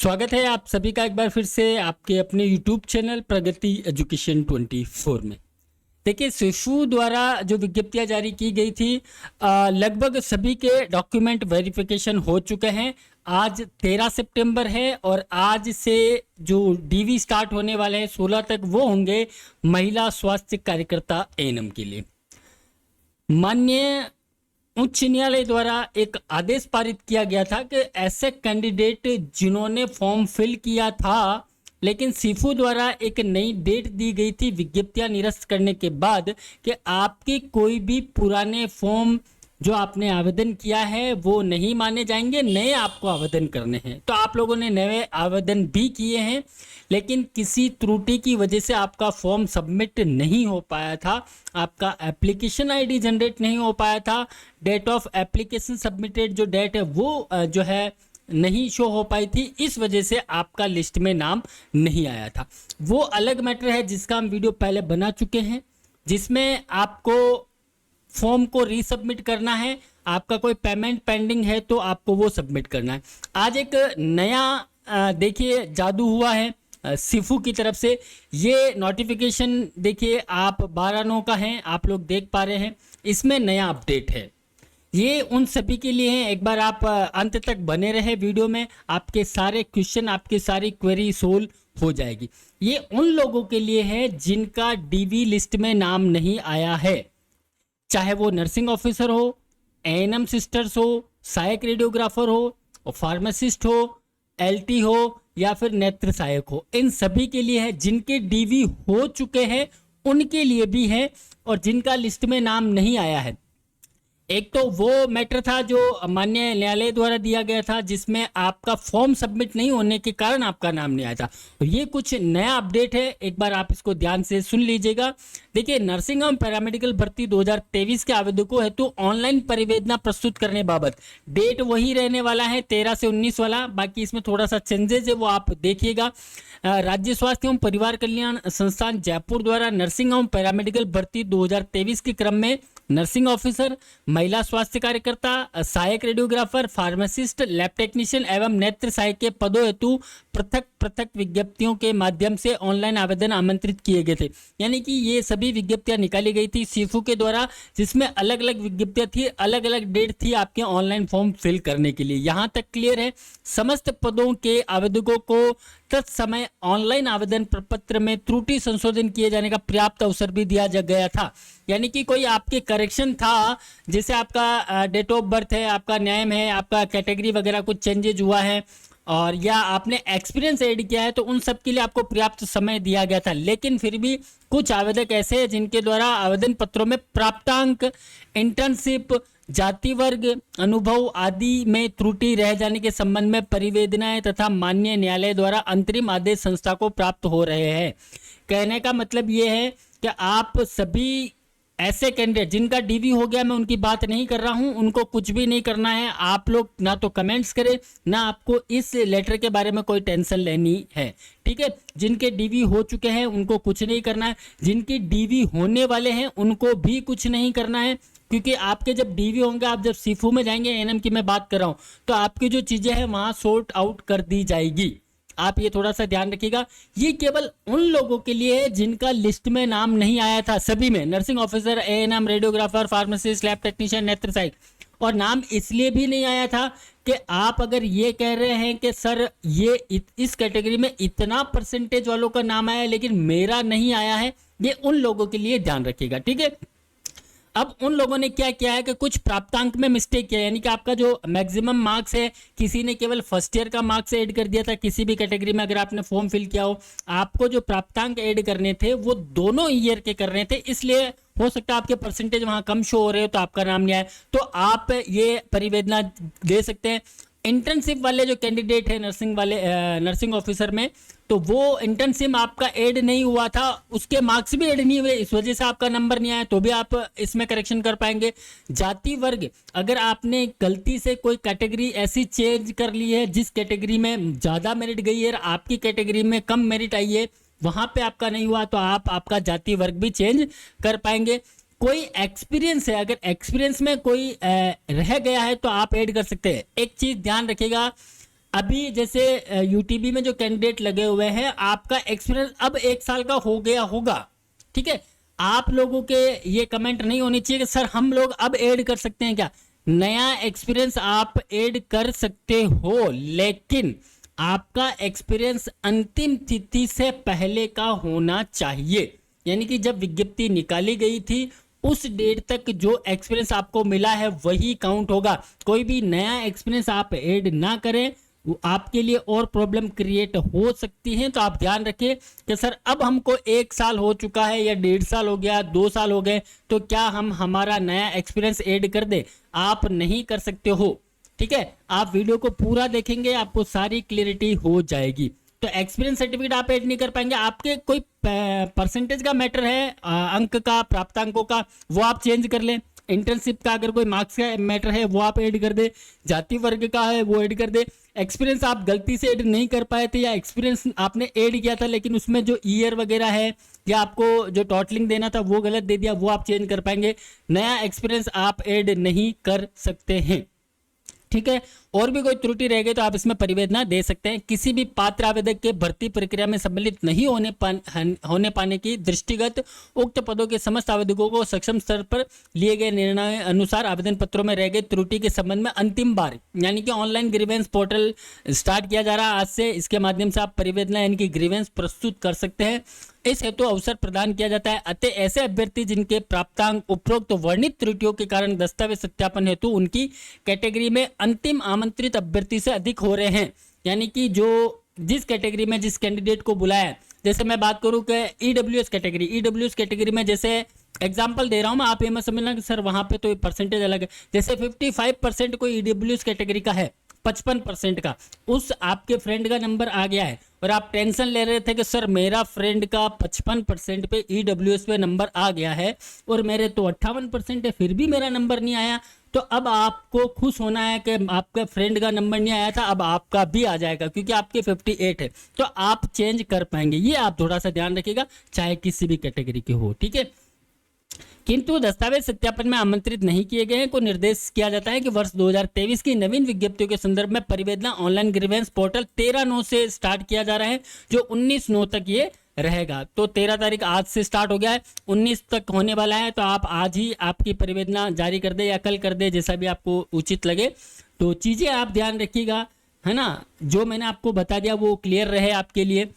स्वागत है आप सभी का एक बार फिर से आपके अपने YouTube चैनल प्रगति एजुकेशन 24 में। देखिए, शिशु द्वारा जो विज्ञप्तियां जारी की गई थी, लगभग सभी के डॉक्यूमेंट वेरिफिकेशन हो चुके हैं। आज 13 सितंबर है और आज से जो डीवी स्टार्ट होने वाले हैं 16 तक, वो होंगे महिला स्वास्थ्य कार्यकर्ता एएनएम के लिए। माननीय उच्च न्यायालय द्वारा एक आदेश पारित किया गया था कि ऐसे कैंडिडेट जिन्होंने फॉर्म फिल किया था लेकिन सीफू द्वारा एक नई डेट दी गई थी विज्ञप्तियां निरस्त करने के बाद कि आपके कोई भी पुराने फॉर्म जो आपने आवेदन किया है वो नहीं माने जाएंगे, नए आपको आवेदन करने हैं। तो आप लोगों ने नए आवेदन भी किए हैं, लेकिन किसी त्रुटि की वजह से आपका फॉर्म सबमिट नहीं हो पाया था, आपका एप्लीकेशन आईडी जनरेट नहीं हो पाया था, डेट ऑफ एप्लीकेशन सबमिटेड जो डेट है वो जो है नहीं शो हो पाई थी, इस वजह से आपका लिस्ट में नाम नहीं आया था। वो अलग मैटर है जिसका हम वीडियो पहले बना चुके हैं, जिसमें आपको फॉर्म को रीसबमिट करना है। आपका कोई पेमेंट पेंडिंग है तो आपको वो सबमिट करना है। आज एक नया देखिए जादू हुआ है सीफू की तरफ से। ये नोटिफिकेशन देखिए आप 12/9 का है, आप लोग देख पा रहे हैं। इसमें नया अपडेट है, ये उन सभी के लिए है। एक बार आप अंत तक बने रहे वीडियो में, आपके सारे क्वेश्चन, आपकी सारी क्वेरी सोल्व हो जाएगी। ये उन लोगों के लिए है जिनका डीवी लिस्ट में नाम नहीं आया है, चाहे वो नर्सिंग ऑफिसर हो, एएनएम सिस्टर्स हो, सहायक रेडियोग्राफर हो, फार्मासिस्ट हो, एलटी हो या फिर नेत्र सहायक हो। इन सभी के लिए है। जिनके डीवी हो चुके हैं उनके लिए भी है, और जिनका लिस्ट में नाम नहीं आया है। एक तो वो मैटर था जो माननीय न्यायालय द्वारा दिया गया था, जिसमें आपका फॉर्म सबमिट नहीं होने के कारण आपका नाम नहीं आया था। और ये कुछ नया अपडेट है, एक बार आप इसको ध्यान से सुन लीजिएगा। देखिए, नर्सिंग एवं पैरामेडिकल भर्ती 2023 के आवेदकों हेतु ऑनलाइन परिवेदना प्रस्तुत करने बाबत डेट वही रहने वाला है, 13 से 19 वाला। बाकी इसमें थोड़ा सा चेंजेस है, वो आप देखिएगा। राज्य स्वास्थ्य एवं परिवार कल्याण संस्थान जयपुर द्वारा नर्सिंग एवं पैरामेडिकल भर्ती 2023 के क्रम में नर्सिंग ऑफिसर, महिला स्वास्थ्य कार्यकर्ता, सहायक रेडियोग्राफर, फार्मासिस्ट, लैब टेक्नीशियन एवं नेत्र सहायक के पदों हेतु पृथक पृथक विज्ञप्तियों के माध्यम से ऑनलाइन आवेदन आमंत्रित किए गए थे। यानी कि ये सभी विज्ञप्तियां निकाली गई थी सीफू के द्वारा, जिसमें अलग अलग विज्ञप्तियां थी, अलग अलग डेट थी आपके ऑनलाइन फॉर्म फिल करने के लिए। यहां तक क्लियर है। समस्त पदों के आवेदकों को तत्समय ऑनलाइन आवेदन प्रपत्र में त्रुटि संशोधन किए जाने का पर्याप्त अवसर भी दिया गया था। यानी कि कोई आपके करेक्शन था, जैसे आपका डेट ऑफ बर्थ है, आपका नेम है, आपका कैटेगरी वगैरह कुछ चेंजेज हुआ है, और या आपने एक्सपीरियंस ऐड किया है, तो उन सब के लिए आपको पर्याप्त समय दिया गया था। लेकिन फिर भी कुछ आवेदक ऐसे हैं जिनके द्वारा आवेदन पत्रों में प्राप्तांक, इंटर्नशिप, जाति वर्ग, अनुभव आदि में त्रुटि रह जाने के संबंध में परिवेदनाएं तथा माननीय न्यायालय द्वारा अंतरिम आदेश संस्था को प्राप्त हो रहे हैं। कहने का मतलब ये है कि आप सभी ऐसे कैंडिडेट जिनका डीवी हो गया, मैं उनकी बात नहीं कर रहा हूं, उनको कुछ भी नहीं करना है। आप लोग ना तो कमेंट्स करें, ना आपको इस लेटर के बारे में कोई टेंशन लेनी है, ठीक है। जिनके डीवी हो चुके हैं उनको कुछ नहीं करना है, जिनके डीवी होने वाले हैं उनको भी कुछ नहीं करना है, क्योंकि आपके जब डीवी होंगे, आप जब सीफू में जाएंगे, एएनएम की मैं बात कर रहा हूं, तो आपकी जो चीजें हैं वहां सॉर्ट आउट कर दी जाएगी। आप ये थोड़ा सा ध्यान रखिएगा। ये केवल उन लोगों के लिए है जिनका लिस्ट में नाम नहीं आया था, सभी में, nursing officer, ANM, radiographer, pharmacist, lab technician, नेत्र सहायक। और नाम इसलिए भी नहीं आया था कि आप अगर ये कह रहे हैं कि सर ये इस कैटेगरी में इतना परसेंटेज वालों का नाम आया है लेकिन मेरा नहीं आया है, ये उन लोगों के लिए ध्यान रखिएगा, ठीक है। अब उन लोगों ने क्या किया है कि कुछ प्राप्तांक में मिस्टेक किया, यानी कि आपका जो मैक्सिमम मार्क्स है, किसी ने केवल फर्स्ट ईयर का मार्क्स ऐड कर दिया था किसी भी कैटेगरी में, अगर आपने फॉर्म फिल किया हो, आपको जो प्राप्तांक ऐड करने थे वो दोनों ईयर के करने थे, इसलिए हो सकता है आपके परसेंटेज वहां कम शो हो रहे हो तो आपका नाम नहीं आया, तो आप ये परिवेदना दे सकते हैं। इंटर्नशिप वाले जो कैंडिडेट है नर्सिंग वाले, नर्सिंग ऑफिसर में, तो वो इंटर्नशिप आपका ऐड नहीं हुआ था, उसके मार्क्स भी ऐड नहीं हुए, इस वजह से आपका नंबर नहीं आया, तो भी आप इसमें करेक्शन कर पाएंगे। जाति वर्ग, अगर आपने गलती से कोई कैटेगरी ऐसी चेंज कर ली है जिस कैटेगरी में ज़्यादा मेरिट गई है, आपकी कैटेगरी में कम मेरिट आई है, वहां पे आपका नहीं हुआ, तो आप आपका जाति वर्ग भी चेंज कर पाएंगे। कोई एक्सपीरियंस है, अगर एक्सपीरियंस में कोई रह गया है तो आप ऐड कर सकते हैं। एक चीज ध्यान रखिएगा, अभी जैसे यूटीबी में जो कैंडिडेट लगे हुए हैं, आपका एक्सपीरियंस अब 1 साल का हो गया होगा, ठीक है। आप लोगों के ये कमेंट नहीं होनी चाहिए कि सर हम लोग अब ऐड कर सकते हैं क्या। नया एक्सपीरियंस आप ऐड कर सकते हो, लेकिन आपका एक्सपीरियंस अंतिम तिथि से पहले का होना चाहिए। यानी कि जब विज्ञप्ति निकाली गई थी उस डेट तक जो एक्सपीरियंस आपको मिला है वही काउंट होगा। कोई भी नया एक्सपीरियंस आप ऐड ना करें, वो आपके लिए और प्रॉब्लम क्रिएट हो सकती है। तो आप ध्यान रखें कि सर अब हमको 1 साल हो चुका है या 1.5 साल हो गया, 2 साल हो गए, तो क्या हम हमारा नया एक्सपीरियंस ऐड कर दे। आप नहीं कर सकते हो, ठीक है। आप वीडियो को पूरा देखेंगे, आपको सारी क्लियरिटी हो जाएगी। तो एक्सपीरियंस सर्टिफिकेट आप ऐड नहीं कर पाएंगे। आपके कोई परसेंटेज का मैटर है, अंक का, प्राप्तांकों का, वो आप चेंज कर लें। इंटर्नशिप का अगर कोई मार्क्स का मैटर है वो आप ऐड कर दे। जाति वर्ग का है वो ऐड कर दे। एक्सपीरियंस आप गलती से ऐड नहीं कर पाए थे, या एक्सपीरियंस आपने ऐड किया था लेकिन उसमें जो ईयर वगैरह है या आपको जो टोटलिंग देना था वो गलत दे दिया, वो आप चेंज कर पाएंगे। नया एक्सपीरियंस आप ऐड नहीं कर सकते हैं, ठीक है। और भी कोई त्रुटि रह गई तो आप इसमें परिवेदना दे सकते हैं। किसी भी पात्र आवेदक के भर्ती प्रक्रिया में सम्मिलित नहीं होने पाने की दृष्टिगत उक्त पदों के समस्त आवेदकों को सक्षम स्तर पर लिए गए निर्णय अनुसार आवेदन पत्रों में रह गई त्रुटि के संबंध में अंतिम बार यानी कि ऑनलाइन ग्रीवेंस पोर्टल स्टार्ट किया जा रहा है आज से। इसके माध्यम से आप परिवेदना यानी कि ग्रीवेंस प्रस्तुत कर सकते हैं। इस हेतु अवसर प्रदान किया जाता है। अतः ऐसे अभ्यर्थी जिनके प्राप्तांक उपरोक्त वर्णित त्रुटियों के कारण दस्तावेज सत्यापन हेतु उनकी कैटेगरी में अंतिम आमंत्रित अभ्यर्थी से अधिक हो रहे हैं, यानी कि जो जिस कैटेगरी में जिस कैंडिडेट को बुलाया है, जैसे मैं बात करूं कि ईडब्ल्यूएस कैटेगरी में, जैसे एग्जाम्पल दे रहा हूं मैं, आप ये मत समझना कि सर वहां पे तो परसेंटेज अलग है। जैसे 55% कोई ईडब्ल्यूएस कैटेगरी का है, 55% का उस आपके फ्रेंड का नंबर आ गया है और आप टेंशन ले रहे थे कि सर मेरा फ्रेंड का 55% पे ईडब्ल्यूएस पे नंबर आ गया है और मेरे तो 58% है, फिर भी मेरा नंबर नहीं आया। तो अब आपको खुश होना है कि आपके फ्रेंड का नंबर नहीं आया था, अब आपका भी आ जाएगा क्योंकि आपके 58 है, तो आप चेंज कर पाएंगे। ये आप थोड़ा सा ध्यान रखिएगा, चाहे किसी भी कैटेगरी के हो, ठीक है। किंतु दस्तावेज सत्यापन में आमंत्रित नहीं किए गए हैं को निर्देश किया जाता है कि वर्ष 2023 की नवीन विज्ञप्तियों के संदर्भ में परिवेदना ऑनलाइन ग्रीवेंस पोर्टल 13/9 से स्टार्ट किया जा रहा है, जो 19/9 तक ये रहेगा। तो 13 तारीख आज से स्टार्ट हो गया है, 19 तक होने वाला है। तो आप आज ही आपकी परिवेदना जारी कर दे या कल कर दे, जैसा भी आपको उचित लगे। तो चीजें आप ध्यान रखिएगा, है ना। जो मैंने आपको बता दिया वो क्लियर रहे आपके लिए।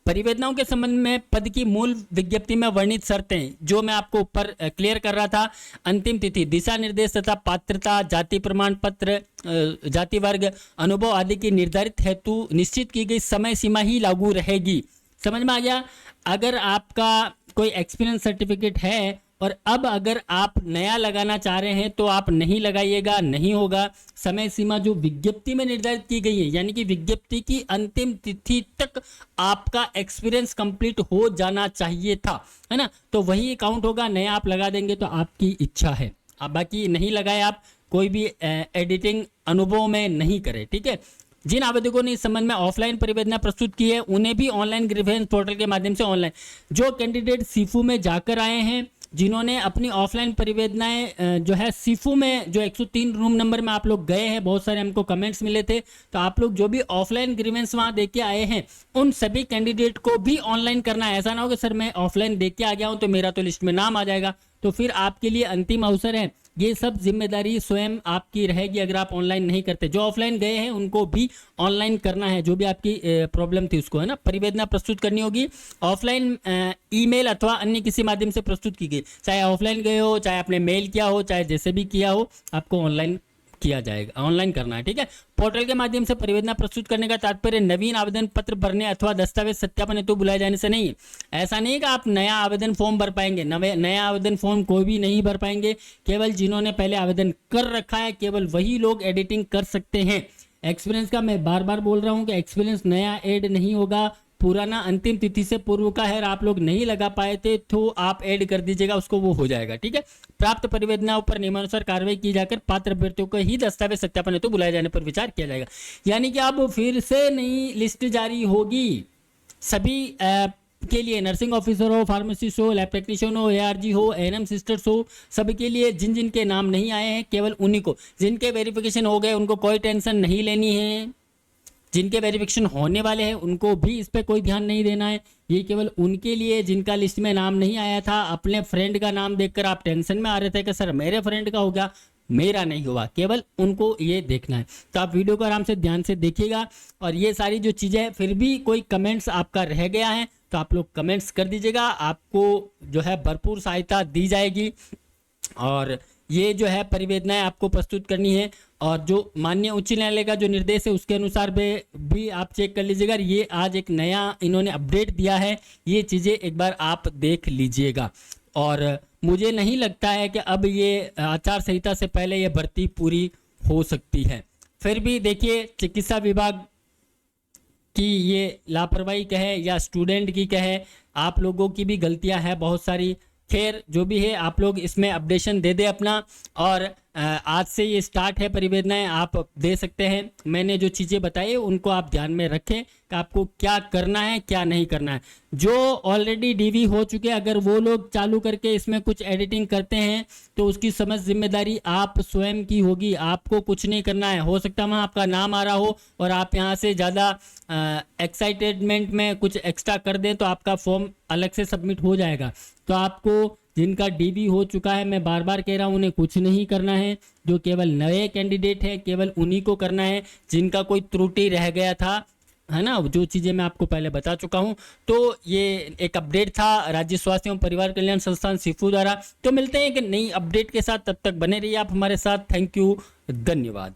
परिवेदनाओं के संबंध में पद की मूल विज्ञप्ति में वर्णित शर्तें जो मैं आपको ऊपर क्लियर कर रहा था, अंतिम तिथि, दिशा निर्देश तथा पात्रता, जाति प्रमाण पत्र, जाति वर्ग, अनुभव आदि की निर्धारित हेतु निश्चित की गई समय सीमा ही लागू रहेगी। समझ में आ गया। अगर आपका कोई एक्सपीरियंस सर्टिफिकेट है और अब अगर आप नया लगाना चाह रहे हैं तो आप नहीं लगाइएगा, नहीं होगा। समय सीमा जो विज्ञप्ति में निर्धारित की गई है, यानी कि विज्ञप्ति की अंतिम तिथि तक आपका एक्सपीरियंस कंप्लीट हो जाना चाहिए था, है ना, तो वही काउंट होगा। नया आप लगा देंगे तो आपकी इच्छा है, अब बाकी नहीं लगाए आप कोई भी एडिटिंग अनुभव में नहीं करें, ठीक है। जिन आवेदकों ने इस संबंध में ऑफलाइन परिवेदना प्रस्तुत की है उन्हें भी ऑनलाइन ग्रीवेंस पोर्टल के माध्यम से ऑनलाइन, जो कैंडिडेट सीफू में जाकर आए हैं, जिन्होंने अपनी ऑफलाइन परिवेदनाएं जो है सीफू में, जो 103 रूम नंबर में आप लोग गए हैं, बहुत सारे हमको कमेंट्स मिले थे, तो आप लोग जो भी ऑफलाइन ग्रीवेंस वहां देके आए हैं उन सभी कैंडिडेट को भी ऑनलाइन करना है। ऐसा ना हो कि सर मैं ऑफलाइन देके आ गया हूं तो मेरा तो लिस्ट में नाम आ जाएगा, तो फिर आपके लिए अंतिम अवसर है। ये सब जिम्मेदारी स्वयं आपकी रहेगी अगर आप ऑनलाइन नहीं करते। जो ऑफलाइन गए हैं उनको भी ऑनलाइन करना है, जो भी आपकी प्रॉब्लम थी उसको, है ना, परिवेदना प्रस्तुत करनी होगी। ऑफलाइन ईमेल अथवा अन्य किसी माध्यम से प्रस्तुत की गई, चाहे ऑफलाइन गए हो, चाहे आपने मेल किया हो, चाहे जैसे भी किया हो, आपको ऑनलाइन किया जाएगा, ऑनलाइन करना है, ठीक है। पोर्टल के माध्यम से परिवेदना प्रस्तुत करने का तात्पर्य नवीन आवेदन पत्र भरने अथवा दस्तावेज सत्यापन हेतु बुलाए जाने से नहीं है। ऐसा नहीं है कि आप नया आवेदन फॉर्म भर पाएंगे, नया आवेदन फॉर्म कोई भी नहीं भर पाएंगे। केवल जिन्होंने पहले आवेदन कर रखा है केवल वही लोग एडिटिंग कर सकते हैं। एक्सपीरियंस का मैं बार बार बोल रहा हूँ कि एक्सपीरियंस नया ऐड नहीं होगा, पुराना अंतिम तिथि से पूर्व का है, आप लोग नहीं लगा पाए थे तो आप ऐड कर दीजिएगा उसको, वो हो जाएगा, ठीक है। प्राप्त परिवेदनाओं पर नियमानुसार कार्रवाई की जाकर पात्र अभ्यर्थियों को ही दस्तावेज सत्यापन हेतु बुलाए जाने पर विचार किया जाएगा। यानी कि अब फिर से नई लिस्ट जारी होगी सभी के लिए, नर्सिंग ऑफिसर हो, फार्मासिस्ट हो, लैब टेक्नीशियन हो, एआरजी हो, एएनएम सिस्टर्स हो, सभी के लिए। जिन जिन के नाम नहीं आए हैं केवल उन्हीं को, जिनके वेरिफिकेशन हो गए उनको कोई टेंशन नहीं लेनी है, जिनके वेरिफिकेशन होने वाले हैं उनको भी इस पर कोई ध्यान नहीं देना है। ये केवल उनके लिए जिनका लिस्ट में नाम नहीं आया था, अपने फ्रेंड का नाम देखकर आप टेंशन में आ रहे थे कि सर मेरे फ्रेंड का हो गया, मेरा नहीं हुआ, केवल उनको ये देखना है। तो आप वीडियो को आराम से ध्यान से देखिएगा। और ये सारी जो चीज़ें हैं, फिर भी कोई कमेंट्स आपका रह गया है तो आप लोग कमेंट्स कर दीजिएगा, आपको जो है भरपूर सहायता दी जाएगी। और ये जो है परिवेदनाएं आपको प्रस्तुत करनी है, और जो माननीय उच्च न्यायालय का जो निर्देश है उसके अनुसार भी आप चेक कर लीजिएगा। ये आज एक नया इन्होंने अपडेट दिया है, ये चीज़ें एक बार आप देख लीजिएगा। और मुझे नहीं लगता है कि अब ये आचार संहिता से पहले ये भर्ती पूरी हो सकती है। फिर भी देखिए, चिकित्सा विभाग की ये लापरवाही कहे या स्टूडेंट की कहे, आप लोगों की भी गलतियां हैं बहुत सारी। खैर जो भी है, आप लोग इसमें अपडेशन दे दें अपना। और आज से ये स्टार्ट है परिवेदनाएं, आप दे सकते हैं। मैंने जो चीज़ें बताई उनको आप ध्यान में रखें कि आपको क्या करना है क्या नहीं करना है। जो ऑलरेडी डीवी हो चुके हैं, अगर वो लोग चालू करके इसमें कुछ एडिटिंग करते हैं तो उसकी समझ जिम्मेदारी आप स्वयं की होगी, आपको कुछ नहीं करना है। हो सकता है वहाँ आपका नाम आ रहा हो और आप यहाँ से ज़्यादा एक्साइटेडमेंट में कुछ एक्स्ट्रा कर दें तो आपका फॉर्म अलग से सबमिट हो जाएगा। तो आपको जिनका डीबी हो चुका है, मैं बार बार कह रहा हूँ, उन्हें कुछ नहीं करना है। जो केवल नए कैंडिडेट हैं केवल उन्हीं को करना है, जिनका कोई त्रुटि रह गया था, है ना, जो चीज़ें मैं आपको पहले बता चुका हूँ। तो ये एक अपडेट था राज्य स्वास्थ्य एवं परिवार कल्याण संस्थान सिफू द्वारा। तो मिलते हैं एक नई अपडेट के साथ, तब तक बने रहिए आप हमारे साथ। थैंक यू, धन्यवाद।